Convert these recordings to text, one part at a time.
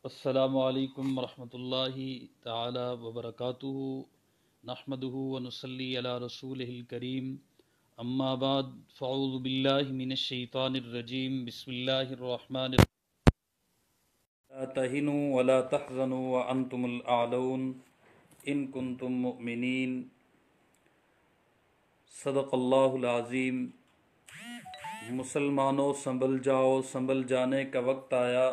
السلام علیکم ورحمۃ اللہ تعالی وبرکاتہ نحمدہ ونصلی علی رسولہ الکریم اما بعد فاعوذ باللہ من الشیطان الرجیم بسم اللہ الرحمن الرحیم لا تہنوا ولا تحزنوا وانتم الاعلون ان کنتم مؤمنین صدق اللہ العظیم۔ مسلمانوں سنبھل جاؤ، سنبھل جانے کا وقت آیا،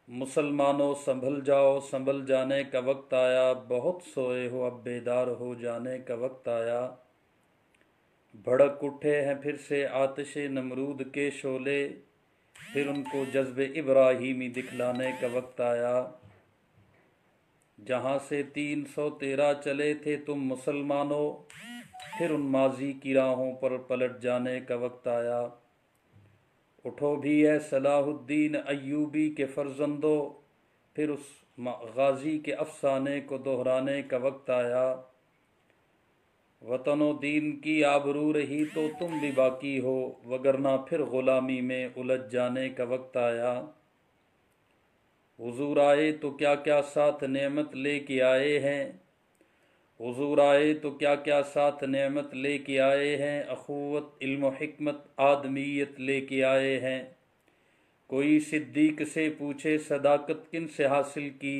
مسلمانوں سنبھل جاؤ، سنبھل جانے کا وقت آیا، بہت سوئے ہو اب بیدار ہو جانے کا وقت آیا۔ بھڑک اٹھے ہیں پھر سے آتش نمرود کے شعلے، پھر ان کو جذب ابراہیمی دکھلانے کا وقت آیا۔ جہاں سے 313 چلے تھے تم مسلمانوں، پھر ان ماضی کی راہوں پر پلٹ جانے کا وقت آیا۔ اٹھو بھی اے صلاح الدین ایوبی کے فرزندوں، پھر اس غازی کے افسانے کو دہرانے کا وقت آیا۔ وطن و دین کی آبرو رہی تو تم بھی باقی ہو، وگرنہ پھر غلامی میں الجھ جانے کا وقت آیا۔ حضور آئے تو کیا کیا ساتھ نعمت لے کے آئے ہیں، حضور آئے تو کیا کیا ساتھ نعمت لے کے آئے ہیں، اخوت علم و حکمت آدمیت لے کے آئے ہیں۔ کوئی صدیق سے پوچھے صداقت کن سے حاصل کی،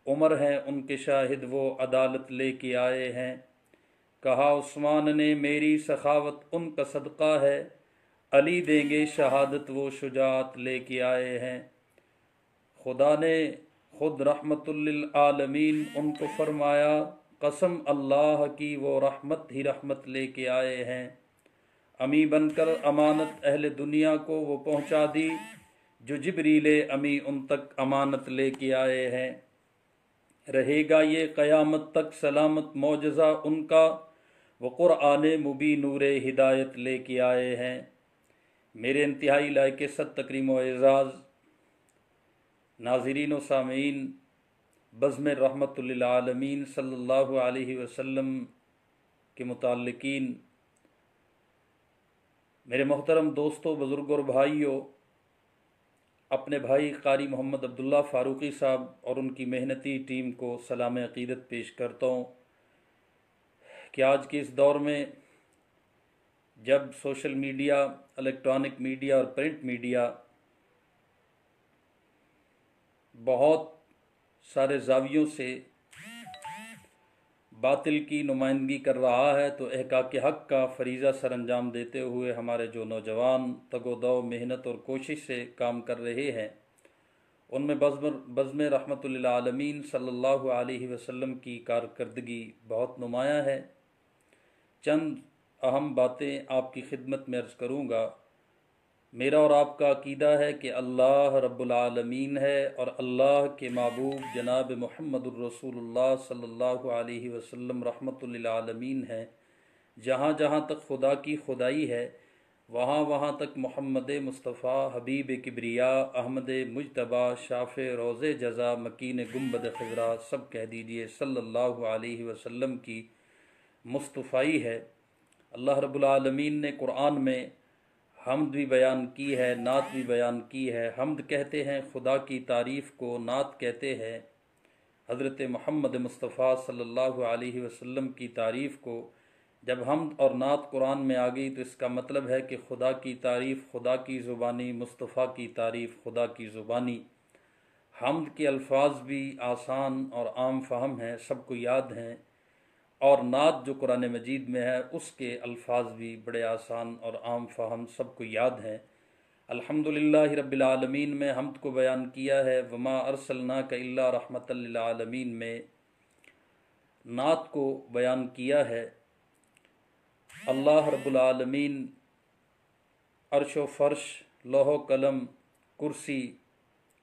عمر ہیں ان کے شاہد وہ عدالت لے کے آئے ہیں۔ کہا عثمان نے میری سخاوت ان کا صدقہ ہے، علی دیں گے شہادت وہ شجاعت لے کے آئے ہیں۔ خدا نے خود رحمت للعالمین ان کو فرمایا، قسم اللہ کی وہ رحمت ہی رحمت لے کے آئے ہیں۔ امی بن کر امانت اہل دنیا کو وہ پہنچا دی، جو جبریل امی ان تک امانت لے کے آئے ہیں۔ رہے گا یہ قیامت تک سلامت معجزہ ان کا، وہ قرآن مبین نور ہدایت لے کے آئے ہیں۔ میرے انتہائی لائق صد تکریم و اعزاز ناظرین و سامعین، بزم رحمت للعالمین صلی اللہ علیہ وسلم کے متعلقین، میرے محترم دوستوں، بزرگوں اور بھائیوں، اپنے بھائی قاری محمد عبداللہ فاروقی صاحب اور ان کی محنتی ٹیم کو سلام عقیدت پیش کرتا ہوں کہ آج کے اس دور میں جب سوشل میڈیا، الیکٹرانک میڈیا اور پرنٹ میڈیا بہت سارے زاویوں سے باطل کی نمائندگی کر رہا ہے، تو احقاق حق کا فریضہ سر انجام دیتے ہوئے ہمارے جو نوجوان تگ و دو محنت اور کوشش سے کام کر رہے ہیں، ان میں بزم رحمت للعالمین صلی اللہ علیہ وسلم کی کارکردگی بہت نمایاں ہے۔ چند اہم باتیں آپ کی خدمت میں عرض کروں گا۔ میرا اور آپ کا عقیدہ ہے کہ اللہ رب العالمین ہے، اور اللہ کے محبوب جناب محمد الرسول اللہ صلی اللہ علیہ وسلم رحمت للعالمین ہے۔ جہاں جہاں تک خدا کی خدائی ہے، وہاں وہاں تک محمد مصطفیٰ حبیب کبریا احمد مجتبیٰ شافع روض جزا مکین گنبد خضرا، سب کہہ دیجئے صلی اللہ علیہ وسلم کی مصطفیٰ ہے۔ اللہ رب العالمین نے قرآن میں حمد بھی بیان کی ہے، نعت بھی بیان کی ہے۔ حمد کہتے ہیں خدا کی تعریف کو، نعت کہتے ہیں حضرت محمد مصطفیٰ صلی اللہ علیہ وسلم کی تعریف کو۔ جب حمد اور نعت قرآن میں آ گئی تو اس کا مطلب ہے کہ خدا کی تعریف خدا کی زبانی، مصطفیٰ کی تعریف خدا کی زبانی۔ حمد کے الفاظ بھی آسان اور عام فہم ہیں، سب کو یاد ہیں، اور نعت جو قرآن مجید میں ہے اس کے الفاظ بھی بڑے آسان اور عام فہم، سب کو یاد ہیں۔ الحمدللہ رب العالمین میں حمد کو بیان کیا ہے، وما ارسلناک الا رحمت للعالمین میں نعت کو بیان کیا ہے۔ اللہ رب العالمین عرش و فرش، لوح و قلم، کرسی،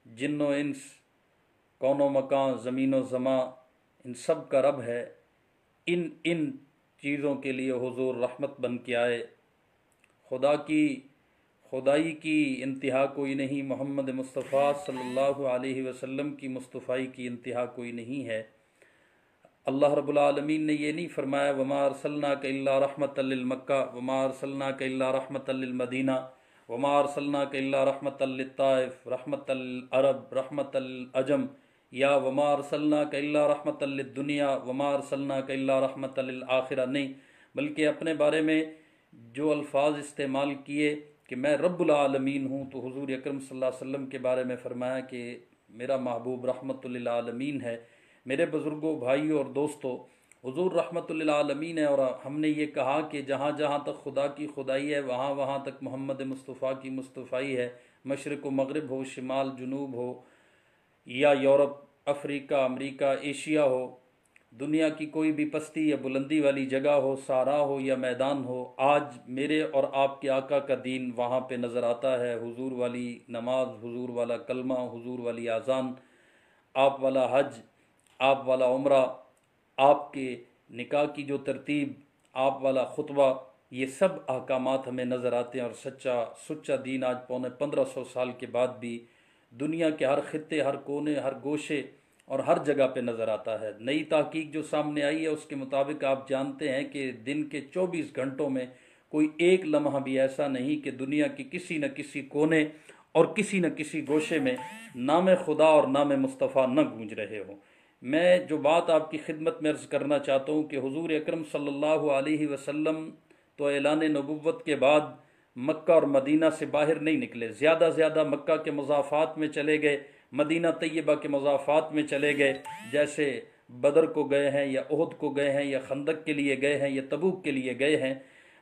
جن و انس، کون و مکان، زمین و زماں، ان سب کا رب ہے۔ ان چیزوں کے لیے حضور رحمت بن کے آئے۔ خدا کی خدائی کی انتہا کوئی نہیں، محمد مصطفیٰ صلی اللہ علیہ وسلم کی مصطفیٰ کی انتہا کوئی نہیں ہے۔ اللہ رب العالمین نے یہ نہیں فرمایا وما ارسلناک الا رحمت للمکہ، وما ارسلناک الا رحمت للمدینہ، वमा अरसलनाक इल्ला रहमतल लित्ताइफ, रहमतल अरब, रहमतल अजम, या वमा अरसलनाक इल्ला रहमतल लिद्दुनिया, वमा अरसलनाक इल्ला रहमतल लिल आखिरा नहीं, बल्कि अपने बारे में जो अल्फाज इस्तेमाल किए कि मैं रब्बुल आलमीन हूँ, तो हुजूर अकरम सल्लल्लाहु अलैहि वसल्लम के बारे में फरमाया कि मेरा महबूब रहमतुल लिल आलमीन है। मेरे बुज़ुर्गों, भाइयों और दोस्तों, हुजूर रहमतुल लिल आलमीन है, और हमने ये कहा कि जहाँ जहाँ तक खुदा की खुदाई है वहाँ वहाँ तक मोहम्मद मुस्तफ़ा की मुस्तफ़ाई है। मशरिक़ व मग़रिब हो, शिमाल जुनूब हो, या यूरोप, अफ्रीका, अमेरिका, एशिया हो, दुनिया की कोई भी पस्ती या बुलंदी वाली जगह हो, सारा हो या मैदान हो, आज मेरे और आपके आका का दीन वहाँ पे नज़र आता है। हुजूर वाली नमाज, हुजूर वाला कलमा, हुजूर वाली आज़ान, आप वाला हज, आप वाला उम्रा, आपके निकाह की जो तरतीब, आप वाला खुतबा, ये सब अहकामात हमें नज़र आते हैं। और सच्चा दीन आज पौने 1500 साल के बाद भी दुनिया के हर खित्ते, हर कोने, हर गोशे और हर जगह पे नज़र आता है। नई तहकीक जो सामने आई है उसके मुताबिक आप जानते हैं कि दिन के 24 घंटों में कोई एक लम्हा भी ऐसा नहीं कि दुनिया के किसी न किसी कोने और किसी न किसी गोशे में नाम खुदा और नाम मुस्तफ़ा न गूंज रहे हो। मैं जो बात आपकी खिदमत में अर्ज़ करना चाहता हूँ कि हुजूर अकरम सल्लल्लाहु अलैहि वसल्लम तो ऐलान नबुव्वत के बाद मक्का और मदीना से बाहर नहीं निकले। ज़्यादा मक्का के मज़ाफ़ात में चले गए, मदीना तैयबा के मज़ाफ़ात में चले गए, जैसे बदर को गए हैं या उहद को गए हैं या खंदक के लिए गए हैं या तबूक के लिए गए हैं।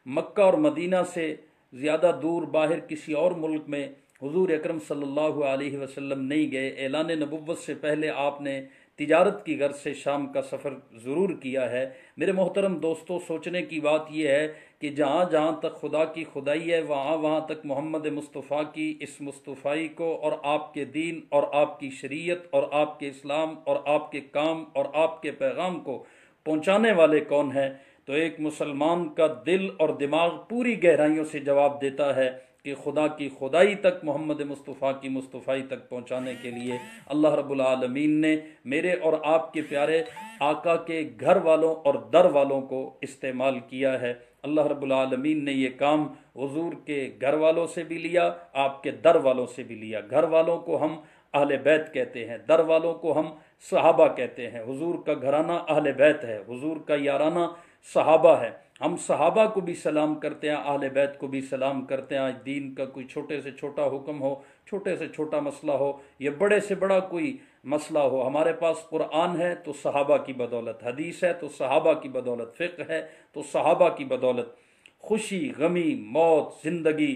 मक्का और मदीना से ज़्यादा दूर बाहर किसी और मुल्क में हुजूर अकरम सल्लल्लाहु अलैहि वसल्लम नहीं गए। ऐलान नबुव्वत से पहले आपने तिजारत की गर्ज से शाम का सफ़र ज़रूर किया है। मेरे मोहतरम दोस्तों, सोचने की बात यह है कि जहाँ जहाँ तक खुदा की खुदाई है वहाँ वहाँ तक मोहम्मद मुस्तफ़ा की इस मुस्तफ़ाई को और आपके दीन और आपकी शरीयत और आपके इस्लाम और आपके काम और आपके पैगाम को पहुँचाने वाले कौन हैं? तो एक मुसलमान का दिल और दिमाग पूरी गहराइयों से जवाब देता है कि खुदा की खुदाई तक, मोहम्मद मुस्तफ़ा की मुस्तफ़ाई तक पहुँचाने के लिए अल्लाह रब्बुल आलमीन ने मेरे और आपके प्यारे आका के घर वालों और दर वालों को इस्तेमाल किया है। अल्लाह रब्बुल आलमीन ने ये काम हुजूर के घर वालों से भी लिया, आपके दर वालों से भी लिया। घर वालों को हम अहले बैत कहते हैं, दर वालों को हम सहाबा कहते हैं। हुजूर का घराना अहले बैत है, हुजूर का याराना सहाबा है। हम सहाबा को भी सलाम करते हैं, अहले बैत को भी सलाम करते हैं। आज दीन का कोई छोटे से छोटा हुक्म हो, छोटे से छोटा मसला हो, या बड़े से बड़ा कोई मसला हो, हमारे पास कुरान है तो सहाबा की बदौलत, हदीस है तो सहाबा की बदौलत, फ़िक़्ह है तो सहाबा की बदौलत। खुशी, गमी, मौत, ज़िंदगी,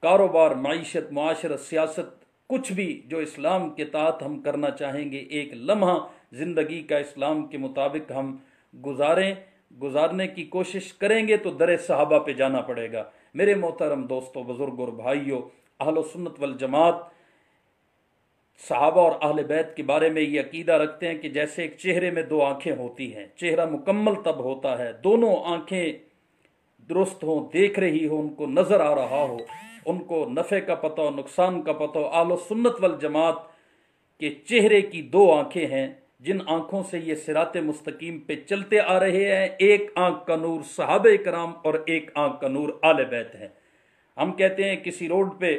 कारोबार, माइशत, मुआशरत, सियासत, कुछ भी जो इस्लाम के तहत हम करना चाहेंगे, एक लम्हा ज़िंदगी का इस्लाम के मुताबिक हम गुजारने की कोशिश करेंगे तो दर सहाबा पे जाना पड़ेगा। मेरे मोहतरम दोस्तों, बुजुर्ग और भाइयों, अहल सुन्नत वल जमात सहाबा और अहले बैत के बारे में ये अकीदा रखते हैं कि जैसे एक चेहरे में दो आंखें होती हैं, चेहरा मुकम्मल तब होता है दोनों आंखें दुरुस्त हो, देख रही हो, उनको नज़र आ रहा हो, उनको नफ़े का पता हो, नुकसान का पता हो। अहल सुन्नत वल जमात के चेहरे की दो आंखें हैं जिन आंखों से ये सिराते मुस्तकीम पे चलते आ रहे हैं। एक आंख का नूर सहाबे कराम और एक आंख का नूर आले बैत है। हम कहते हैं किसी रोड पे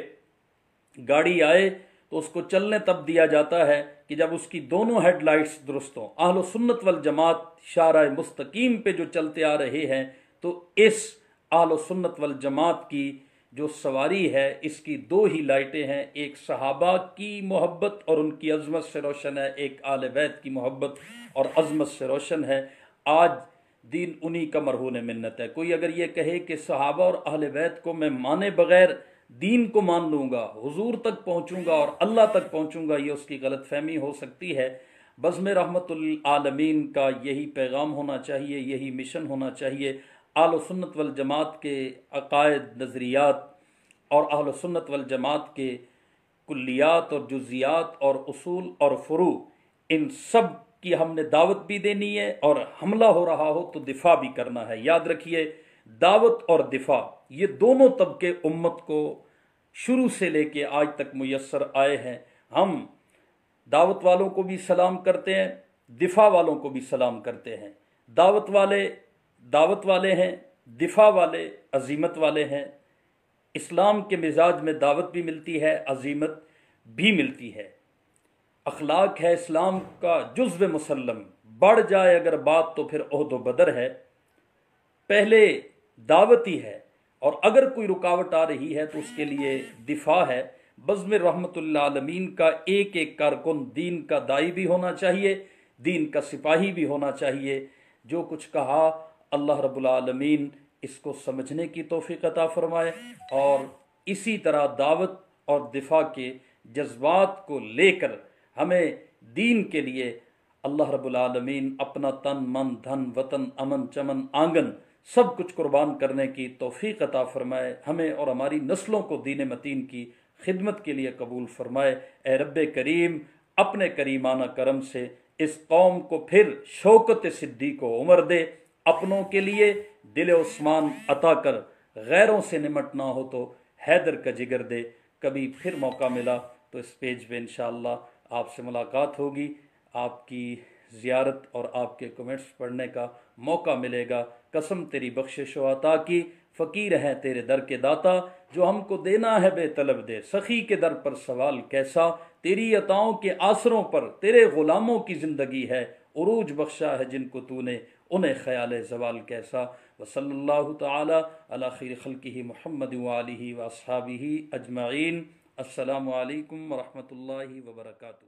गाड़ी आए तो उसको चलने तब दिया जाता है कि जब उसकी दोनों हेडलाइट्स दुरुस्त हों। अहल सुन्नत वल जमात शारा मुस्तकीम पे जो चलते आ रहे हैं, तो इस अहल सुन्नत वल जमात की जो सवारी है इसकी दो ही लाइटें हैं, एक सहाबा की मोहब्बत और उनकी अजमत से रोशन है, एक आले बैत की मोहब्बत और अजमत से रोशन है। आज दीन उन्हीं का मरहून मिन्नत है। कोई अगर ये कहे कि सहाबा और आले बैत को मैं माने बगैर दीन को मान लूँगा, हुजूर तक पहुँचूँगा और अल्लाह तक पहुँचूँगा, ये उसकी गलत फहमी हो सकती है। बज़्म रहमतुल आलमीन का यही पैगाम होना चाहिए, यही मिशन होना चाहिए। अहल सुन्नत वल जमात के अकायद, नज़रियात और अहल सुन्नत वल जमात के कुल्लियात और जुज़ियात और उसूल और फ़ुरू, इन सब की हमने दावत भी देनी है और हमला हो रहा हो तो दिफा भी करना है। याद रखिए, दावत और दिफा ये दोनों तबके उम्मत को शुरू से लेके आज तक मुयस्सर आए हैं। हम दावत वालों को भी सलाम करते हैं, दिफा वालों को भी सलाम करते हैं। दावत वाले हैं, दिफा वाले अजीमत वाले हैं। اسلام کے مزاج میں دعوت بھی ملتی ہے، عزیمت بھی ملتی ہے۔ اخلاق ہے اسلام کا جزو مسلم، بڑھ جائے اگر بات تو پھر عہد و بدر ہے۔ پہلے دعوت ہی ہے، اور اگر کوئی رکاوٹ آ رہی ہے تو اس کے لیے دفاع ہے۔ بزم رحمت اللہ عالمین کا ایک ایک کارکن دین کا داعی بھی ہونا چاہیے، دین کا سپاہی بھی ہونا چاہیے۔ جو کچھ کہا اللہ رب العالمین اس کو سمجھنے کی توفیق عطا فرمائے، اور اسی طرح دعوت اور دفاع کے جذبات کو لے کر ہمیں دین کے لیے اللہ رب العالمین اپنا تن من دھن وطن امن چمن آنگن سب کچھ قربان کرنے کی توفیق عطا فرمائے، ہمیں اور ہماری نسلوں کو دین متین کی خدمت کے لیے قبول فرمائے۔ اے رب کریم اپنے کریمانہ کرم سے اس قوم کو پھر شوکت صدیق و عمر دے، اپنوں کے لیے دل عثمان عطا کر، غیروں سے نمٹنا ہو تو حیدر کا جگر دے۔ کبھی پھر موقع ملا تو اس پیج پہ انشاءاللہ آپ سے ملاقات ہوگی، آپ کی زیارت اور آپ کے کمنٹس پڑھنے کا موقع ملے گا۔ قسم تیری بخشش و عطا کی، فقیر ہیں تیرے در کے داتا، جو ہم کو دینا ہے بے طلب دے، سخی کے در پر سوال کیسا، تیری عطاؤں کے آسروں پر تیرے غلاموں کی زندگی ہے، عروج بخشا ہے جن کو تو نے، انہیں خیال زوال کیسا۔ وصلی اللہ تعالی علی خیر خلقہ محمد وآلہ واصحابہ اجمعین۔ السلام علیکم ورحمۃ اللہ وبرکاتہ۔